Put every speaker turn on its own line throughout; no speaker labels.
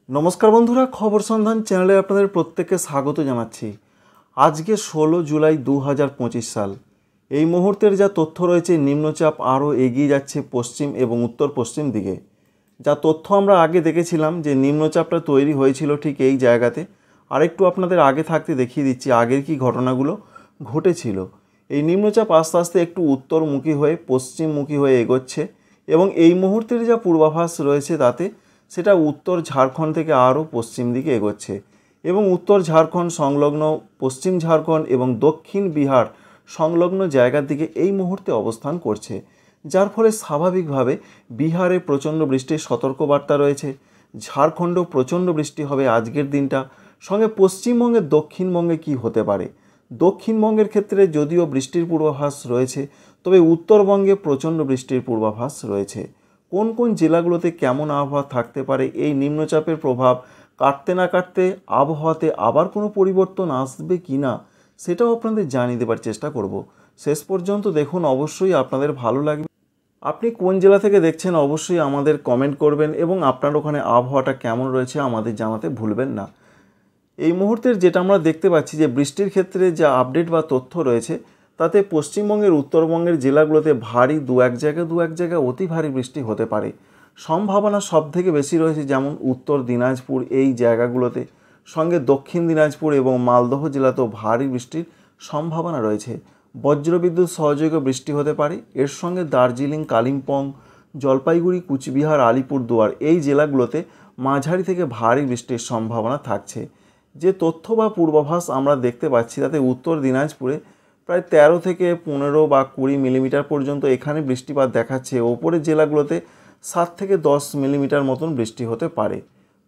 नमस्कार बंधुरा खबर सन्धान चैनले आपनादेर प्रत्येकके स्वागत जानाच्छि। आजके 16 जुलाई 2025 साल। এই মুহূর্তের যা তথ্য রয়েছে নিম্নচাপ আরও এগিয়ে যাচ্ছে পশ্চিম এবং উত্তর পশ্চিম দিকে। যা তথ্য আমরা আগে দেখেছিলাম যে নিম্নচাপটা তৈরি হয়েছিল ঠিক এই জায়গাতে, আরেকটু আপনাদের আগে থাকতে দেখিয়ে দিচ্ছি আগের কি ঘটনাগুলো ঘটেছিল। এই নিম্নচাপ আস্তে আস্তে একটু উত্তরমুখী হয়ে পশ্চিমমুখী হয়ে এগোচ্ছে এবং এই মুহূর্তের যা পূর্বাভাস রয়েছে তাতে সেটা উত্তর ঝাড়খণ্ড থেকে আরও পশ্চিম দিকে এগোচ্ছে এবং উত্তর ঝাড়খণ্ড সংলগ্ন পশ্চিম ঝাড়খণ্ড এবং দক্ষিণ বিহার সংলগ্ন জায়গার দিকে এই মুহূর্তে অবস্থান করছে, যার ফলে স্বাভাবিকভাবে বিহারে প্রচণ্ড বৃষ্টির সতর্কবার্তা রয়েছে। ঝাড়খণ্ডেও প্রচণ্ড বৃষ্টি হবে আজকের দিনটা। সঙ্গে পশ্চিমবঙ্গের দক্ষিণবঙ্গে কি হতে পারে, দক্ষিণবঙ্গের ক্ষেত্রে যদিও বৃষ্টির পূর্বাভাস রয়েছে, তবে উত্তরবঙ্গে প্রচণ্ড বৃষ্টির পূর্বাভাস রয়েছে। কোন কোন জেলাগুলোতে কেমন আবহাওয়া থাকতে পারে, এই নিম্নচাপের প্রভাব কাটতে না কাটতে আবহাওয়াতে আবার কোনো পরিবর্তন আসবে কি না সেটাও আপনাদের জানিয়ে দেবার চেষ্টা করব। শেষ পর্যন্ত দেখুন, অবশ্যই আপনাদের ভালো লাগবে। আপনি কোন জেলা থেকে দেখছেন অবশ্যই আমাদের কমেন্ট করবেন এবং আপনার ওখানে আবহাওয়াটা কেমন রয়েছে আমাদের জানাতে ভুলবেন না। এই মুহূর্তের যেটা আমরা দেখতে পাচ্ছি যে বৃষ্টির ক্ষেত্রে যা আপডেট বা তথ্য রয়েছে তাতে পশ্চিমবঙ্গের উত্তরবঙ্গের জেলাগুলোতে ভারী দু এক জায়গায় অতি ভারী বৃষ্টি হতে পারে। সম্ভাবনা সব থেকে বেশি রয়েছে যেমন উত্তর দিনাজপুর এই জায়গাগুলোতে, সঙ্গে দক্ষিণ দিনাজপুর এবং মালদহ জেলাতেও ভারী বৃষ্টির সম্ভাবনা রয়েছে। বজ্রবিদ্যুৎ সহযোগে বৃষ্টি হতে পারে। এর সঙ্গে দার্জিলিং, কালিম্পং, জলপাইগুড়ি, কুচবিহার, আলিপুরদুয়ার এই জেলাগুলোতে মাঝারি থেকে ভারী বৃষ্টির সম্ভাবনা থাকছে। যে তথ্য বা পূর্বাভাস আমরা দেখতে পাচ্ছি তাতে উত্তর দিনাজপুরে প্রায় 13 থেকে 15 বা 20 মিলিমিটার পর্যন্ত এখানে বৃষ্টিপাত দেখাচ্ছে। ওপরের জেলাগুলোতে 7 থেকে 10 মিলিমিটার মতন বৃষ্টি হতে পারে,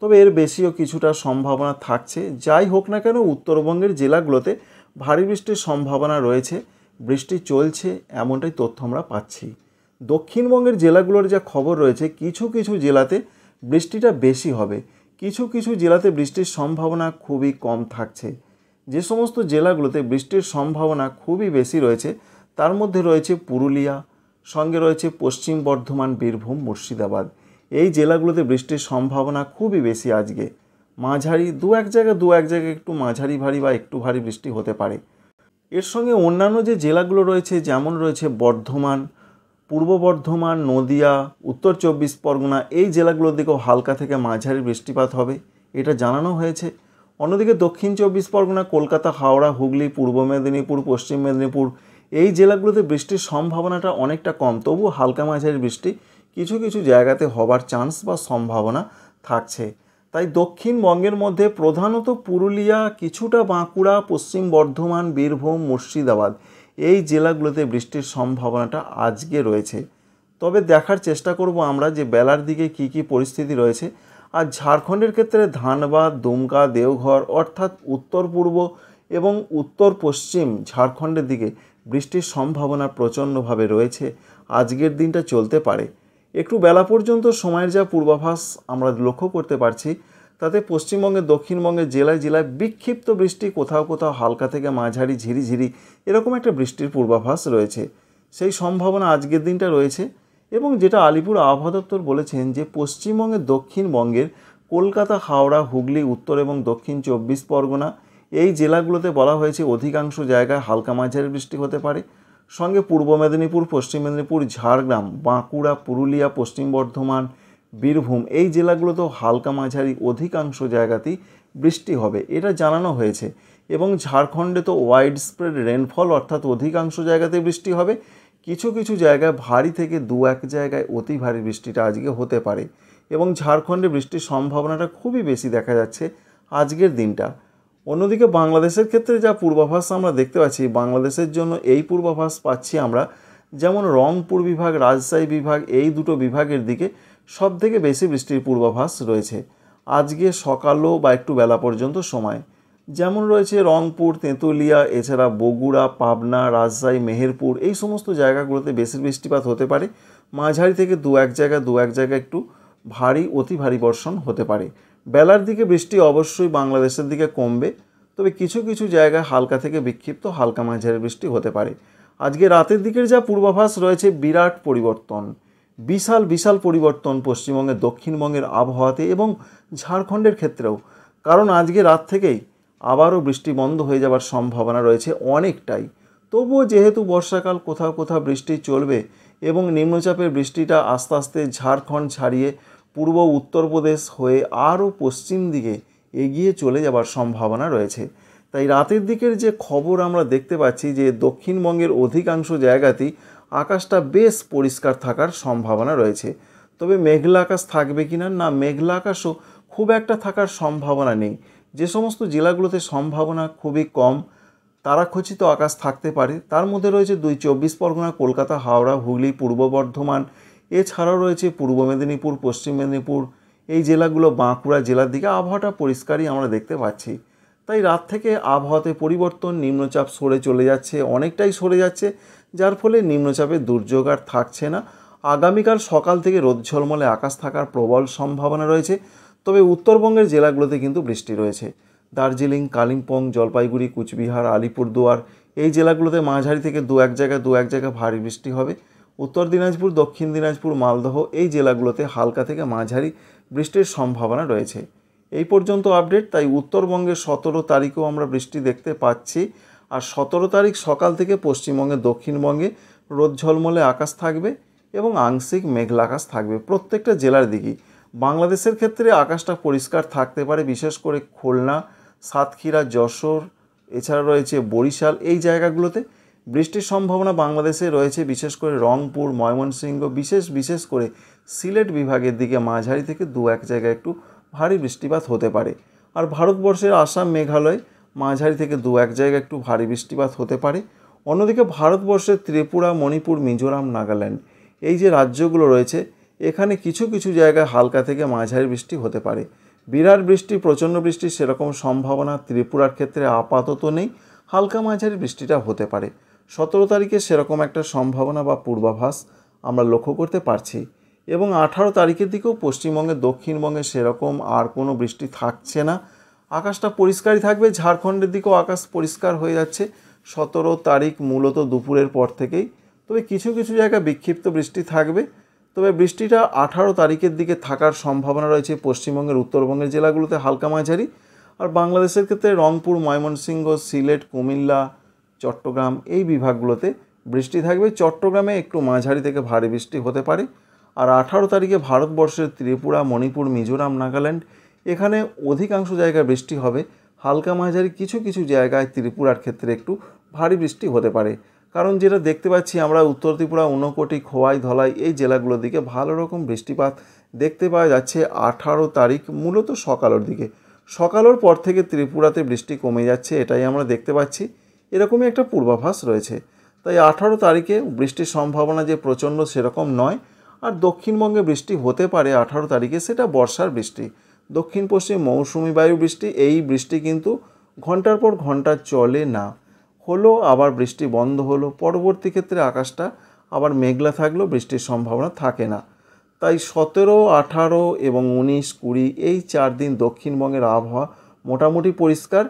তবে এর বেশিও কিছুটা সম্ভাবনা থাকছে। যাই হোক না কেন উত্তরবঙ্গের জেলাগুলোতে ভারী বৃষ্টির সম্ভাবনা রয়েছে, বৃষ্টি চলছে এমনটাই তথ্য আমরা পাচ্ছি। দক্ষিণবঙ্গের জেলাগুলোর যা খবর রয়েছে কিছু কিছু জেলাতে বৃষ্টিটা বেশি হবে, কিছু কিছু জেলাতে বৃষ্টির সম্ভাবনা খুবই কম থাকছে। যে সমস্ত জেলাগুলোতে বৃষ্টির সম্ভাবনা খুবই বেশি রয়েছে তার মধ্যে রয়েছে পুরুলিয়া, সঙ্গে রয়েছে পশ্চিম বর্ধমান, বীরভূম, মুর্শিদাবাদ। এই জেলাগুলোতে বৃষ্টির সম্ভাবনা খুবই বেশি। আজকে মাঝারি দু এক জায়গায় একটু মাঝারি ভারী বা একটু ভারী বৃষ্টি হতে পারে। এর সঙ্গে অন্যান্য যে জেলাগুলো রয়েছে যেমন রয়েছে বর্ধমান, পূর্ব বর্ধমান, নদিয়া, উত্তর 24 পরগনা এই জেলাগুলোর দিকেও হালকা থেকে মাঝারি বৃষ্টিপাত হবে, এটা জানানো হয়েছে। অন্যদিকে দক্ষিণ 24 পরগনা, কলকাতা, হাওড়া, হুগলি, পূর্ব মেদিনীপুর, পশ্চিম মেদিনীপুর এই জেলাগুলোতে বৃষ্টির সম্ভাবনাটা অনেকটা কম, তবু হালকা মাঝারি বৃষ্টি কিছু কিছু জায়গাতে হবার চান্স বা সম্ভাবনা থাকছে। তাই দক্ষিণবঙ্গের মধ্যে প্রধানত পুরুলিয়া, কিছুটা বাঁকুড়া, পশ্চিম বর্ধমান, বীরভূম, মুর্শিদাবাদ এই জেলাগুলোতে বৃষ্টির সম্ভাবনাটা আজকে রয়েছে। তবে দেখার চেষ্টা করব আমরা যে বেলার দিকে কি কি পরিস্থিতি রয়েছে। আর ঝাড়খণ্ডের ক্ষেত্রে ধানবাদ, দুমকা, দেওঘর অর্থাৎ উত্তর পূর্ব এবং উত্তর পশ্চিম ঝাড়খণ্ডের দিকে বৃষ্টির সম্ভাবনা প্রচণ্ডভাবে রয়েছে। আজকের দিনটা চলতে পারে। একটু বেলা পর্যন্ত সময়ের যা পূর্বাভাস আমরা লক্ষ্য করতে পারছি তাতে পশ্চিমবঙ্গের দক্ষিণবঙ্গের জেলায় জেলায় বিক্ষিপ্ত বৃষ্টি, কোথাও কোথাও হালকা থেকে মাঝারি ঝিরিঝিরি এরকম একটা বৃষ্টির পূর্বাভাস রয়েছে। সেই সম্ভাবনা আজকের দিনটা রয়েছে। এবং যেটা আলিপুর আবহাওয়া দপ্তর বলেছেন যে পশ্চিমবঙ্গের দক্ষিণবঙ্গের কলকাতা, হাওড়া, হুগলি, উত্তর এবং দক্ষিণ 24 পরগনা এই জেলাগুলোতে বলা হয়েছে অধিকাংশ জায়গায় হালকা মাঝারি বৃষ্টি হতে পারে। সঙ্গে পূর্ব মেদিনীপুর, পশ্চিম মেদিনীপুর, ঝাড়গ্রাম, বাঁকুড়া, পুরুলিয়া, পশ্চিম বর্ধমান, বীরভূম এই জেলাগুলোতেও হালকা মাঝারি অধিকাংশ জায়গাতেই বৃষ্টি হবে, এটা জানানো হয়েছে। এবং ঝাড়খণ্ডে তো ওয়াইড স্প্রেড রেনফল অর্থাৎ অধিকাংশ জায়গাতে বৃষ্টি হবে, কিছু কিছু জায়গায় ভারী থেকে দু এক জায়গায় অতি ভারী বৃষ্টিটা আজকে হতে পারে। এবং ঝাড়খণ্ডে বৃষ্টির সম্ভাবনাটা খুবই বেশি দেখা যাচ্ছে আজকের দিনটা। অন্যদিকে বাংলাদেশের ক্ষেত্রে যা পূর্বাভাস আমরা দেখতে পাচ্ছি, বাংলাদেশের জন্য এই পূর্বাভাস পাচ্ছি আমরা যেমন রংপুর বিভাগ, রাজশাহী বিভাগ এই দুটো বিভাগের দিকে সব থেকে বেশি বৃষ্টির পূর্বাভাস রয়েছে আজকে সকালও বা একটু বেলা পর্যন্ত সময়। যেমন রয়েছে রংপুর, তেঁতুলিয়া, এছাড়া বগুড়া, পাবনা, রাজশাহী, মেহেরপুর এই সমস্ত জায়গাগুলোতে বেশি বৃষ্টিপাত হতে পারে। মাঝারি থেকে দু এক জায়গায় একটু ভারী অতি ভারী বর্ষণ হতে পারে। বেলার দিকে বৃষ্টি অবশ্যই বাংলাদেশের দিকে কমবে, তবে কিছু কিছু জায়গায় হালকা থেকে বিক্ষিপ্ত হালকা মাঝারি বৃষ্টি হতে পারে। আজকে রাতের দিকের যা পূর্বাভাস রয়েছে বিরাট পরিবর্তন। বিশাল বিশাল পরিবর্তন পশ্চিমবঙ্গের দক্ষিণবঙ্গের আবহাওয়াতে এবং ঝাড়খণ্ডের ক্ষেত্রেও। কারণ আজকে রাত থেকেই আবারও বৃষ্টি বন্ধ হয়ে যাওয়ার সম্ভাবনা রয়েছে অনেকটাই। তবুও যেহেতু বর্ষাকাল, কোথাও কোথাও বৃষ্টি চলবে এবং নিম্নচাপের বৃষ্টিটা আস্তে আস্তে ঝাড়খণ্ড ছাড়িয়ে পূর্ব উত্তরপ্রদেশ হয়ে আরও পশ্চিম দিকে এগিয়ে চলে যাবার সম্ভাবনা রয়েছে। তাই রাতের দিকের যে খবর আমরা দেখতে পাচ্ছি যে দক্ষিণবঙ্গের অধিকাংশ জায়গাতেই আকাশটা বেশ পরিষ্কার থাকার সম্ভাবনা রয়েছে। তবে মেঘলা আকাশ থাকবে কিনা, না মেঘলা আকাশও খুব একটা থাকার সম্ভাবনা নেই। যে সমস্ত জেলাগুলোতে সম্ভাবনা খুবই কম তারাখচিত আকাশ থাকতে পারে তার মধ্যে রয়েছে 24 পরগনা, কলকাতা, হাওড়া, হুগলি, পূর্ব বর্ধমান, এছাড়াও রয়েছে পূর্ব মেদিনীপুর, পশ্চিম মেদিনীপুর, এই জেলাগুলো, বাঁকুড়া জেলার দিকে আবহাওয়াটা পরিষ্কারই আমরা দেখতে পাচ্ছি। তাই রাত থেকে আবহাওয়াতে পরিবর্তন, নিম্নচাপ সরে চলে যাচ্ছে, অনেকটাই সরে যাচ্ছে, যার ফলে নিম্নচাপের দুর্যোগ আর থাকছে না। আগামীকাল সকাল থেকে রোদ ঝলমলে আকাশ থাকার প্রবল সম্ভাবনা রয়েছে। তবে উত্তরবঙ্গের জেলাগুলোতে কিন্তু বৃষ্টি রয়েছে। দার্জিলিং, কালিম্পং, জলপাইগুড়ি, কুচবিহার, আলিপুরদুয়ার এই জেলাগুলোতে মাঝারি থেকে দু এক জায়গায় ভারী বৃষ্টি হবে। উত্তর দিনাজপুর, দক্ষিণ দিনাজপুর, মালদহ এই জেলাগুলোতে হালকা থেকে মাঝারি বৃষ্টির সম্ভাবনা রয়েছে। এই পর্যন্ত আপডেট। তাই উত্তরবঙ্গের 17 তারিখেও আমরা বৃষ্টি দেখতে পাচ্ছি। আর 17 তারিখ সকাল থেকে পশ্চিমবঙ্গের দক্ষিণবঙ্গে রোদ ঝলমলে আকাশ থাকবে এবং আংশিক মেঘলা আকাশ থাকবে প্রত্যেকটা জেলার দিকেই। বাংলাদেশের ক্ষেত্রে আকাশটা পরিষ্কার থাকতে পারে, বিশেষ করে খুলনা, সাতক্ষীরা, যশোর, এছাড়া রয়েছে বরিশাল এই জায়গাগুলোতে বৃষ্টির সম্ভাবনা বাংলাদেশে রয়েছে। বিশেষ করে রংপুর, ময়মনসিংহ, বিশেষ করে সিলেট বিভাগের দিকে মাঝারি থেকে দু এক জায়গায় একটু ভারী বৃষ্টিপাত হতে পারে। আর ভারতবর্ষের আসাম, মেঘালয় মাঝারি থেকে দু এক জায়গায় একটু ভারী বৃষ্টিপাত হতে পারে। অন্যদিকে ভারতবর্ষের ত্রিপুরা, মণিপুর, মিজোরাম, নাগাল্যান্ড এই যে রাজ্যগুলো রয়েছে এখানে কিছু কিছু জায়গায় হালকা থেকে মাঝারি বৃষ্টি হতে পারে। বিরাট বৃষ্টি, প্রচণ্ড বৃষ্টির সেরকম সম্ভাবনা ত্রিপুরার ক্ষেত্রে আপাতত নেই, হালকা মাঝারি বৃষ্টিটা হতে পারে। 17 তারিখে সেরকম একটা সম্ভাবনা বা পূর্বাভাস আমরা লক্ষ্য করতে পারছি। এবং 18 তারিখের দিকেও পশ্চিমবঙ্গে, দক্ষিণবঙ্গে সেরকম আর কোনো বৃষ্টি থাকছে না, আকাশটা পরিষ্কারই থাকবে। ঝাড়খণ্ডের দিকেও আকাশ পরিষ্কার হয়ে যাচ্ছে 17 তারিখ মূলত দুপুরের পর থেকেই। তবে কিছু কিছু জায়গায় বিক্ষিপ্ত বৃষ্টি থাকবে। তবে বৃষ্টিটা 18 তারিখের দিকে থাকার সম্ভাবনা রয়েছে পশ্চিমবঙ্গের উত্তরবঙ্গের জেলাগুলোতে হালকা মাঝারি। আর বাংলাদেশের ক্ষেত্রে রংপুর, ময়মনসিংহ, সিলেট, কুমিল্লা, চট্টগ্রাম এই বিভাগগুলোতে বৃষ্টি থাকবে। চট্টগ্রামে একটু মাঝারি থেকে ভারী বৃষ্টি হতে পারে। আর 18 তারিখে ভারতবর্ষের ত্রিপুরা, মণিপুর, মিজোরাম, নাগাল্যান্ড এখানে অধিকাংশ জায়গায় বৃষ্টি হবে। হালকা মাঝারি কিছু কিছু জায়গায় ত্রিপুরার ক্ষেত্রে একটু ভারী বৃষ্টি হতে পারে। কারণ যেটা দেখতে পাচ্ছি আমরা উত্তর ত্রিপুরা, ঊনকোটি, খোয়াই, ধলাই এই জেলাগুলোর দিকে ভালো রকম বৃষ্টিপাত দেখতে পাওয়া যাচ্ছে 18 তারিখ মূলত সকালের দিকে। সকালের পর থেকে ত্রিপুরাতে বৃষ্টি কমে যাচ্ছে, এটাই আমরা দেখতে পাচ্ছি। এরকমই একটা পূর্বাভাস রয়েছে। তাই 18 তারিখে বৃষ্টির সম্ভাবনা যে প্রচণ্ড সেরকম নয়। আর দক্ষিণবঙ্গে বৃষ্টি হতে পারে 18 তারিখে, সেটা বর্ষার বৃষ্টি, দক্ষিণ পশ্চিম মৌসুমি বায়ু বৃষ্টি। এই বৃষ্টি কিন্তু ঘন্টার পর ঘন্টা চলে না, হলো আবার বৃষ্টি বন্ধ হলো, পরবর্তী ক্ষেত্রে আকাশটা আবার মেঘলা থাকলেও বৃষ্টির সম্ভাবনা থাকে না। তাই 17, 18 এবং 19, 20 এই 4 দিন দক্ষিণবঙ্গের আবহাওয়া মোটামুটি পরিষ্কার।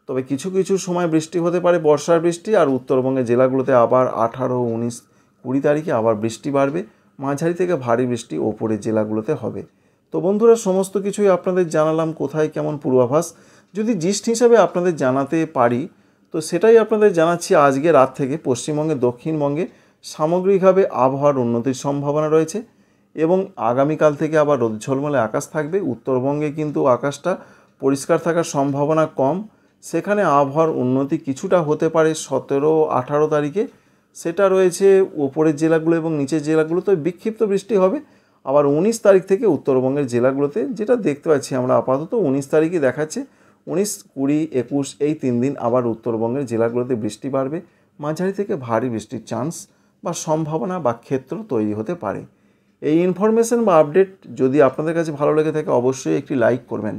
তবে কিছু কিছু সময় বৃষ্টি হতে পারে, বর্ষার বৃষ্টি। আর উত্তরবঙ্গের জেলাগুলোতে আবার 18, 19, 20 তারিখে আবার বৃষ্টি বাড়বে, মাঝারি থেকে ভারী বৃষ্টি ওপরের জেলাগুলোতে হবে। তো বন্ধুরা, সমস্ত কিছুই আপনাদের জানালাম কোথায় কেমন পূর্বাভাস। যদি জিস্ট হিসাবে আপনাদের জানাতে পারি তো সেটাই আপনাদের জানাচ্ছি। আজকে রাত থেকে পশ্চিমবঙ্গে, দক্ষিণবঙ্গে সামগ্রিকভাবে আবহাওয়ার উন্নতির সম্ভাবনা রয়েছে এবং আগামীকাল থেকে আবার রোদ ঝলমলে আকাশ থাকবে। উত্তরবঙ্গে কিন্তু আকাশটা পরিষ্কার থাকার সম্ভাবনা কম, সেখানে আবহাওয়ার উন্নতি কিছুটা হতে পারে 17, 18 তারিখে। সেটা রয়েছে ওপরের জেলাগুলো এবং নিচের জেলাগুলোতে বিক্ষিপ্ত বৃষ্টি হবে। আবার 19 তারিখ থেকে উত্তরবঙ্গের জেলাগুলোতে যেটা দেখতে পাচ্ছি আমরা আপাতত 19 তারিখে দেখাচ্ছে, 19, 20, 21 এই 3 দিন আবার উত্তরবঙ্গের জেলাগুলোতে বৃষ্টি বাড়বে, মাঝারি থেকে ভারী বৃষ্টির চান্স বা সম্ভাবনা বা ক্ষেত্র তৈরি হতে পারে। এই ইনফরমেশন বা আপডেট যদি আপনাদের কাছে ভালো লেগে থাকে অবশ্যই একটি লাইক করবেন।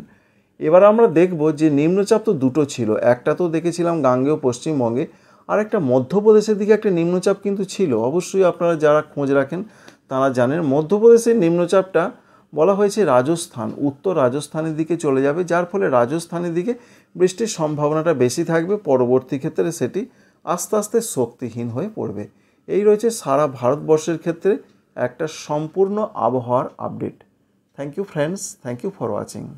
এবার আমরা দেখব যে নিম্নচাপ তো দুটো ছিল, একটা তো দেখেছিলাম গাঙ্গেয় পশ্চিমবঙ্গে, আর একটা মধ্যপ্রদেশের দিকে একটা নিম্নচাপ কিন্তু ছিল। অবশ্যই আপনারা যারা খোঁজ রাখেন তারা জানেন মধ্যপ্রদেশের নিম্নচাপটা বলা হয়েছে রাজস্থান, উত্তর রাজস্থানের দিকে চলে যাবে, যার ফলে রাজস্থানের দিকে বৃষ্টির সম্ভাবনাটা বেশি থাকবে। পরবর্তী ক্ষেত্রে সেটি আস্তে আস্তে শক্তিহীন হয়ে পড়বে। এই রয়েছে সারা ভারতবর্ষের ক্ষেত্রে একটা সম্পূর্ণ আবহাওয়ার update. Thank you friends, thank you for watching.